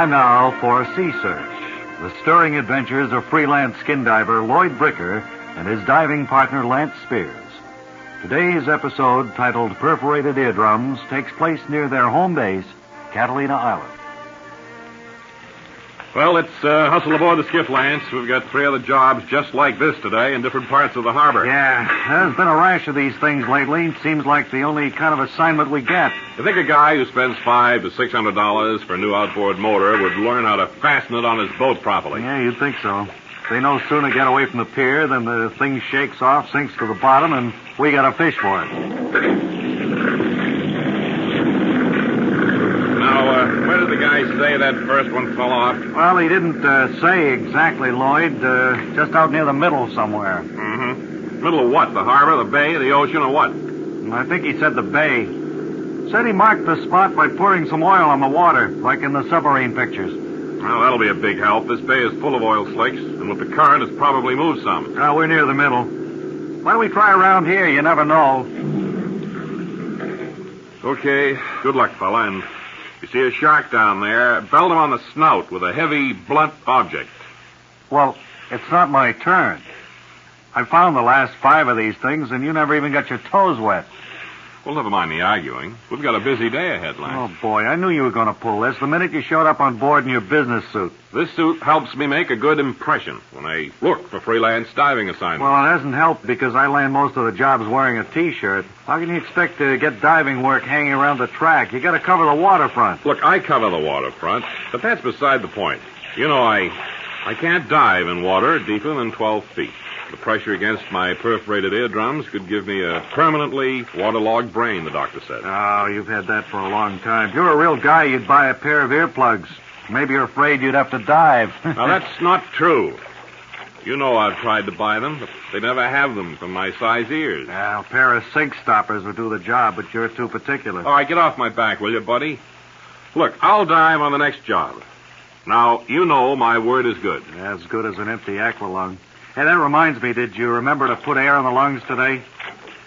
Time now for Sea Search, the stirring adventures of freelance skin diver Lloyd Bricker and his diving partner Lance Spears. Today's episode, titled Perforated Eardrums, takes place near their home base, Catalina Island. Well, let's hustle aboard the skiff, Lance. We've got 3 other jobs just like this today in different parts of the harbor. Yeah, there's been a rash of these things lately. Seems like the only kind of assignment we get. You think a guy who spends $500 to $600 for a new outboard motor would learn how to fasten it on his boat properly? Yeah, you'd think so. They no sooner get away from the pier than the thing shakes off, sinks to the bottom, and we got to fish for it. Now, where did the guy say that first one fell off? Well, he didn't say exactly, Lloyd. Just out near the middle somewhere. Mm-hmm. Middle of what? The harbor, the bay, the ocean, or what? I think he said the bay. Said he marked the spot by pouring some oil on the water, like in the submarine pictures. Well, that'll be a big help. This bay is full of oil slicks, and with the current, it's probably moved some. We're near the middle. Why don't we try around here? You never know. Okay, good luck, fella, and... You see a shark down there, belt him on the snout with a heavy, blunt object. Well, it's not my turn. I found the last 5 of these things, and you never even got your toes wet. Well, never mind the arguing. We've got a busy day ahead, Lance. Oh, boy, I knew you were going to pull this the minute you showed up on board in your business suit. This suit helps me make a good impression when I look for freelance diving assignments. Well, it hasn't helped because I land most of the jobs wearing a T-shirt. How can you expect to get diving work hanging around the track? You got to cover the waterfront. Look, I cover the waterfront, but that's beside the point. You know, I can't dive in water deeper than 12 feet. The pressure against my perforated eardrums could give me a permanently waterlogged brain, the doctor said. Oh, you've had that for a long time. If you're a real guy, you'd buy a pair of earplugs. Maybe you're afraid you'd have to dive. Now, that's not true. You know I've tried to buy them, but they never have them for my size ears. Yeah, a pair of sink stoppers would do the job, but you're too particular. All right, get off my back, will you, buddy? Look, I'll dive on the next job. Now, you know my word is good. As good as an empty aqualung. Hey, that reminds me, did you remember to put air in the lungs today?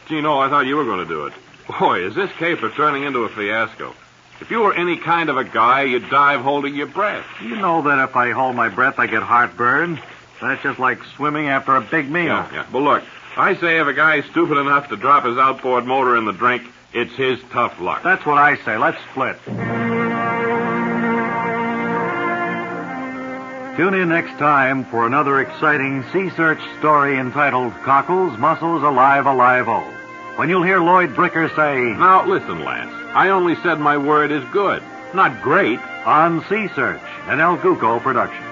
Gee, no, I thought you were going to do it. Boy, is this caper turning into a fiasco. If you were any kind of a guy, you'd dive holding your breath. You know that if I hold my breath, I get heartburn. That's just like swimming after a big meal. Yeah. But look, I say if a guy's stupid enough to drop his outboard motor in the drink, it's his tough luck. That's what I say. Let's split. Tune in next time for another exciting Sea Search story entitled Cockles, Mussels, Alive, Alive-O, when you'll hear Lloyd Bricker say... Now, listen, Lance. I only said my word is good, not great. On Sea Search, an El Guco production.